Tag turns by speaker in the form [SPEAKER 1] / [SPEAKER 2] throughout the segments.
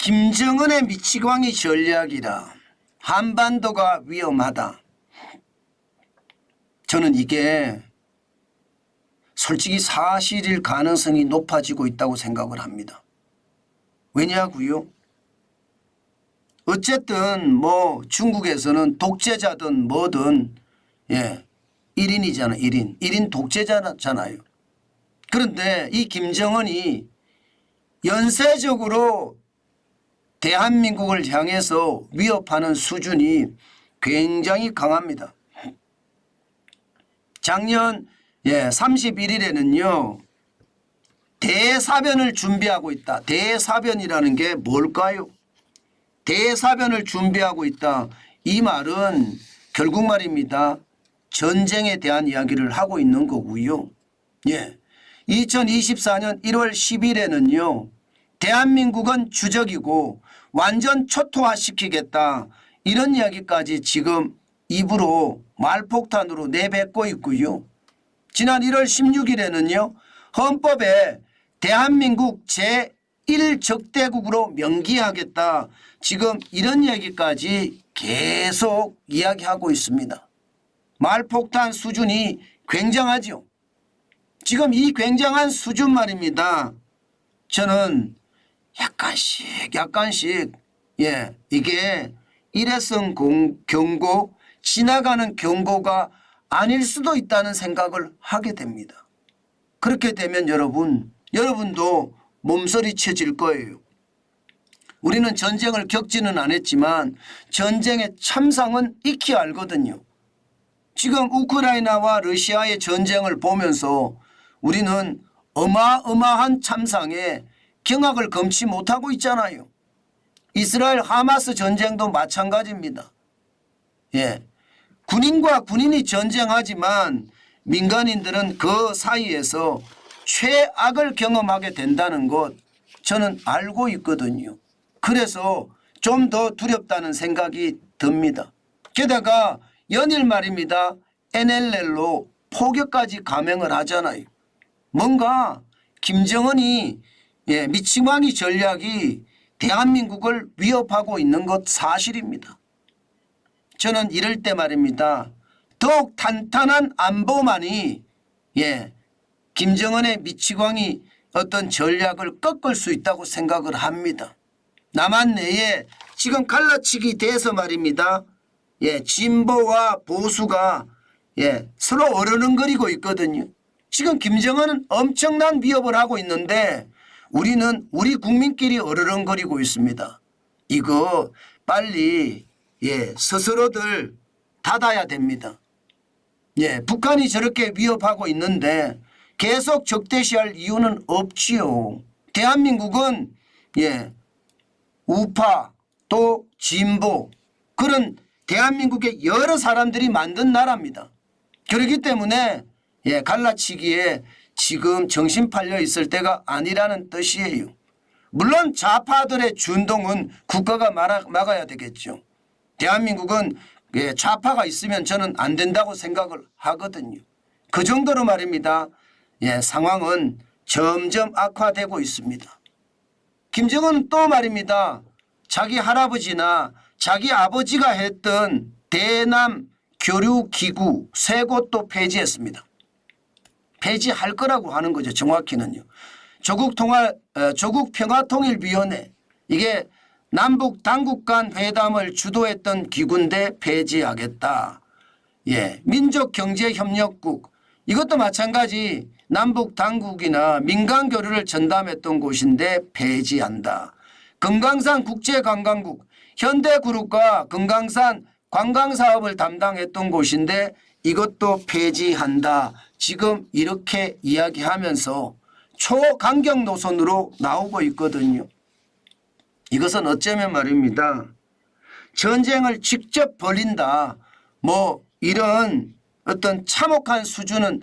[SPEAKER 1] 김정은의 미치광이 전략이라 한반도가 위험하다. 저는 이게 솔직히 사실일 가능성이 높아지고 있다고 생각을 합니다. 왜냐고요? 어쨌든 뭐 중국에서는 독재자든 뭐든 1인이잖아. 1인 독재자잖아요. 그런데 이 김정은이 연쇄적으로 대한민국을 향해서 위협하는 수준이 굉장히 강합니다. 작년 31일에는요. 대사변을 준비하고 있다. 대사변이라는 게 뭘까요? 대사변을 준비하고 있다. 이 말은 결국 말입니다. 전쟁에 대한 이야기를 하고 있는 거고요. 2024년 1월 10일에는요. 대한민국은 주적이고 완전 초토화시키겠다. 이런 이야기까지 지금 입으로 말폭탄으로 내뱉고 있고요. 지난 1월 16일에는요. 헌법에 대한민국 제1적대국으로 명기하겠다. 지금 이런 얘기까지 계속 이야기하고 있습니다. 말폭탄 수준이 굉장하죠. 지금 이 굉장한 수준 말입니다. 저는 약간씩 이게 일회성 경고, 지나가는 경고가 아닐 수도 있다는 생각을 하게 됩니다. 그렇게 되면 여러분도 몸서리쳐질 거예요. 우리는 전쟁을 겪지는 않았지만 전쟁의 참상은 익히 알거든요. 지금 우크라이나와 러시아의 전쟁을 보면서 우리는 어마어마한 참상에 경악을 금치 못하고 있잖아요. 이스라엘 하마스 전쟁도 마찬가지입니다. 군인과 군인이 전쟁하지만 민간인들은 그 사이에서 최악을 경험하게 된다는 것 저는 알고 있거든요. 그래서 좀 더 두렵다는 생각이 듭니다. 게다가 연일 말입니다. NLL로 포격까지 감행을 하잖아요. 뭔가 김정은이 미치광이 전략이 대한민국을 위협하고 있는 것 사실입니다. 저는 이럴 때 말입니다. 더욱 탄탄한 안보만이 김정은의 미치광이 어떤 전략을 꺾을 수 있다고 생각을 합니다. 남한 내에 지금 갈라치기 돼서 말입니다. 진보와 보수가 서로 어르렁거리고 있거든요. 지금 김정은은 엄청난 위협을 하고 있는데 우리는 우리 국민끼리 어르렁거리고 있습니다. 이거 빨리 스스로들 닫아야 됩니다. 북한이 저렇게 위협하고 있는데 계속 적대시할 이유는 없지요. 대한민국은 우파 또 진보 그런 대한민국의 여러 사람들이 만든 나라입니다. 그렇기 때문에 갈라치기에 지금 정신 팔려 있을 때가 아니라는 뜻이에요. 물론 좌파들의 준동은 국가가 막아야 되겠죠. 대한민국은 좌파가 있으면 저는 안 된다고 생각을 하거든요. 그 정도로 말입니다. 상황은 점점 악화되고 있습니다. 김정은은 또 말입니다. 자기 할아버지나 자기 아버지가 했던 대남 교류기구 3곳도 폐지했습니다. 폐지할 거라고 하는 거죠. 정확히는요. 조국평화통일위원회 이게 남북 당국 간 회담을 주도했던 기구인데 폐지하겠다. 민족경제협력국 이것도 마찬가지 남북 당국이나 민간 교류를 전담했던 곳인데 폐지한다. 금강산 국제관광국 현대그룹과 금강산 관광사업을 담당했던 곳인데 이것도 폐지한다. 지금 이렇게 이야기하면서 초강경 노선으로 나오고 있거든요. 이것은 어쩌면 말입니다. 전쟁을 직접 벌인다. 이런 어떤 참혹한 수준은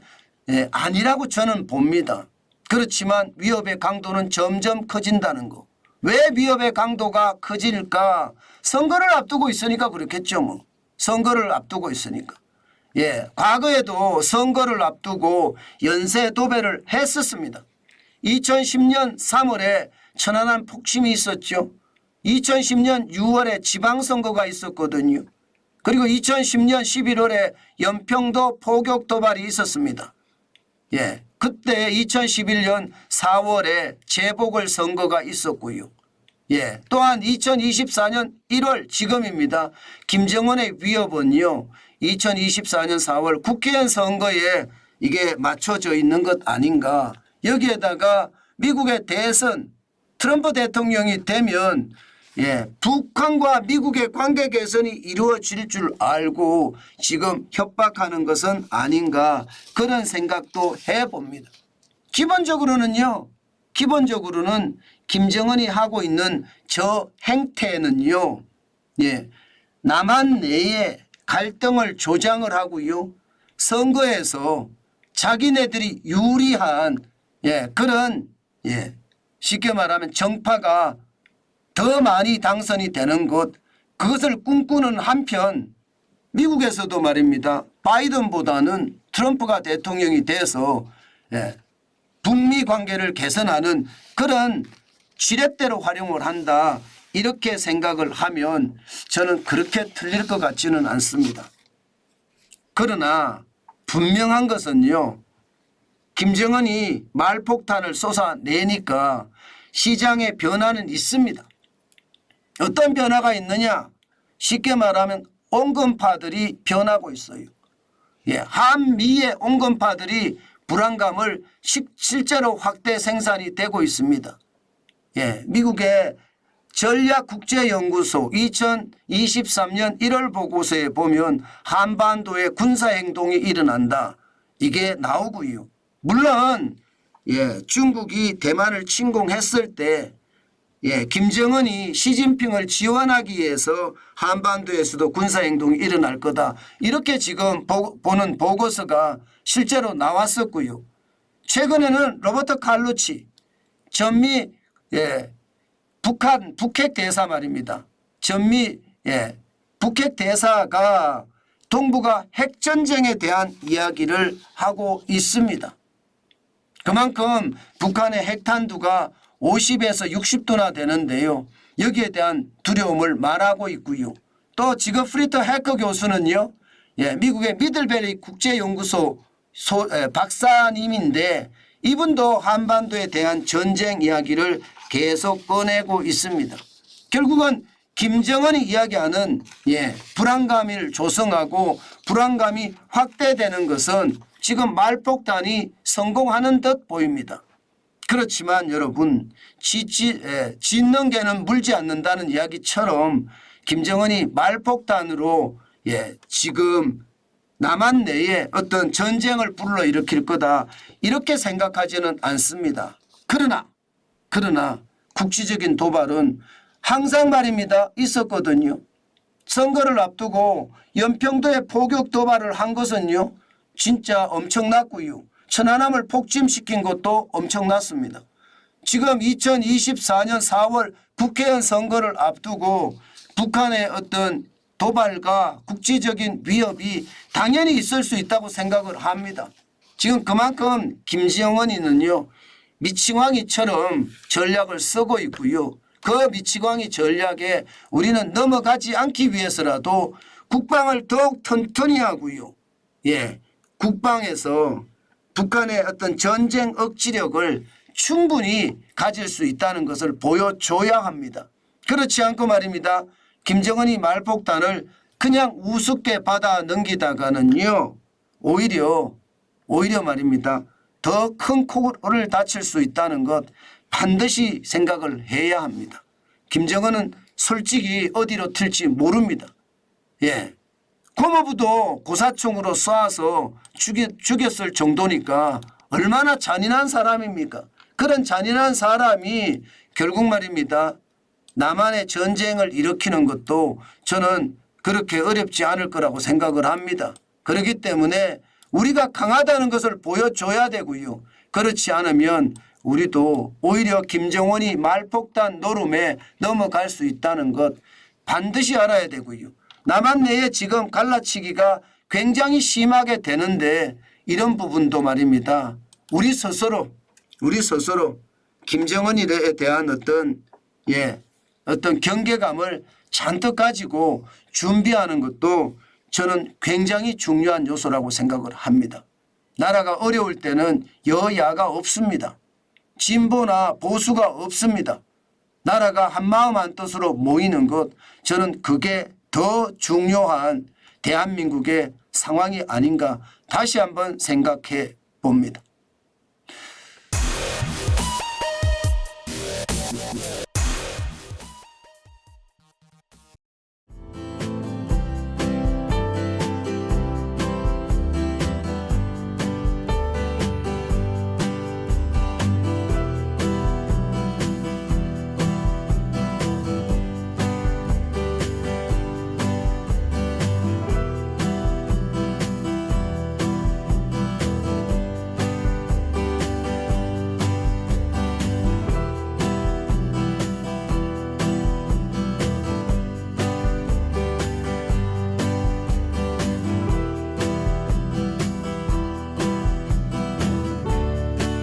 [SPEAKER 1] 아니라고 저는 봅니다. 그렇지만 위협의 강도는 점점 커진다는 거. 왜 위협의 강도가 커질까? 선거를 앞두고 있으니까 그렇겠죠. 선거를 앞두고 있으니까. 과거에도 선거를 앞두고 연쇄 도배를 했었습니다. 2010년 3월에 천안함 폭침이 있었죠. 2010년 6월에 지방선거가 있었거든요. 그리고 2010년 11월에 연평도 포격 도발이 있었습니다. 예, 그때 2011년 4월에 재보궐선거가 있었고요. 예, 또한 2024년 1월 지금입니다. 김정은의 위협은요. 2024년 4월 국회의원 선거에 이게 맞춰져 있는 것 아닌가. 여기에다가 미국의 대선 트럼프 대통령이 되면 예, 북한과 미국의 관계 개선이 이루어질 줄 알고 지금 협박하는 것은 아닌가 그런 생각도 해봅니다. 기본적으로는 김정은이 하고 있는 저 행태는요. 예, 남한 내에 갈등을 조장을 하고요. 선거에서 자기네들이 유리한 그런 쉽게 말하면 정파가 더 많이 당선이 되는 것 그것을 꿈꾸는 한편 미국에서도 말입니다. 바이든보다는 트럼프가 대통령이 돼서 북미 관계를 개선하는 그런 지렛대로 활용을 한다. 이렇게 생각을 하면 저는 그렇게 틀릴 것 같지는 않습니다. 그러나 분명한 것은요. 김정은이 말폭탄을 쏟아내니까 시장의 변화는 있습니다. 어떤 변화가 있느냐? 쉽게 말하면 온건파들이 변하고 있어요. 예, 한미의 온건파들이 불안감을 실제로 확대 생산이 되고 있습니다. 예, 미국의 전략국제연구소 2023년 1월 보고서에 보면 한반도에 군사행동이 일어난다. 이게 나오고요. 물론 중국이 대만을 침공했을 때 김정은이 시진핑을 지원하기 위해서 한반도에서도 군사행동이 일어날 거다. 이렇게 지금 보는 보고서가 실제로 나왔었고요. 최근에는 로버트 칼루치 전미 북핵 대사 말입니다. 전미 북핵 대사가 동북아 핵전쟁에 대한 이야기를 하고 있습니다. 그만큼 북한의 핵탄두가 50에서 60도나 되는데요. 여기에 대한 두려움을 말하고 있고요. 또 지금 프리터 해커 교수는요. 미국의 미들베리 국제연구소 박사님인데 이분도 한반도에 대한 전쟁 이야기를 계속 꺼내고 있습니다. 결국은 김정은이 이야기하는 불안감을 조성하고 불안감이 확대되는 것은 지금 말폭탄이 성공하는 듯 보입니다. 그렇지만 여러분 짖는 개는 물지 않는다는 이야기처럼 김정은이 말폭탄으로 지금 남한 내에 어떤 전쟁을 불러일으킬 거다 이렇게 생각하지는 않습니다. 그러나 국지적인 도발은 항상 말입니다. 있었거든요. 선거를 앞두고 연평도에 포격 도발을 한 것은요. 진짜 엄청났고요. 천안함을 폭침시킨 것도 엄청났습니다. 지금 2024년 4월 국회의원 선거를 앞두고 북한의 어떤 도발과 국제적인 위협이 당연히 있을 수 있다고 생각을 합니다. 지금 그만큼 김정은이는요. 미치광이처럼 전략을 쓰고 있고요. 그 미치광이 전략에 우리는 넘어가지 않기 위해서라도 국방을 더욱 튼튼히 하고요. 국방에서 북한의 어떤 전쟁 억지력을 충분히 가질 수 있다는 것을 보여줘야 합니다. 그렇지 않고 말입니다. 김정은이 말폭탄을 그냥 우습게 받아 넘기다가는요. 오히려 말입니다. 더 큰 코를 다칠 수 있다는 것 반드시 생각을 해야 합니다. 김정은은 솔직히 어디로 튈지 모릅니다. 고모부도 고사총으로 쏴서 죽였을 정도니까 얼마나 잔인한 사람입니까? 그런 잔인한 사람이 결국 말입니다. 남한의 전쟁을 일으키는 것도 저는 그렇게 어렵지 않을 거라고 생각을 합니다. 그렇기 때문에 우리가 강하다는 것을 보여줘야 되고요. 그렇지 않으면 우리도 오히려 김정은이 말폭탄 노름에 넘어갈 수 있다는 것 반드시 알아야 되고요. 남한 내에 지금 갈라치기가 굉장히 심하게 되는데 이런 부분도 말입니다. 우리 스스로 김정은에 대한 어떤 어떤 경계감을 잔뜩 가지고 준비하는 것도 저는 굉장히 중요한 요소라고 생각을 합니다. 나라가 어려울 때는 여야가 없습니다. 진보나 보수가 없습니다. 나라가 한마음 한뜻으로 모이는 것, 저는 그게 더 중요한 대한민국의 상황이 아닌가 다시 한번 생각해 봅니다.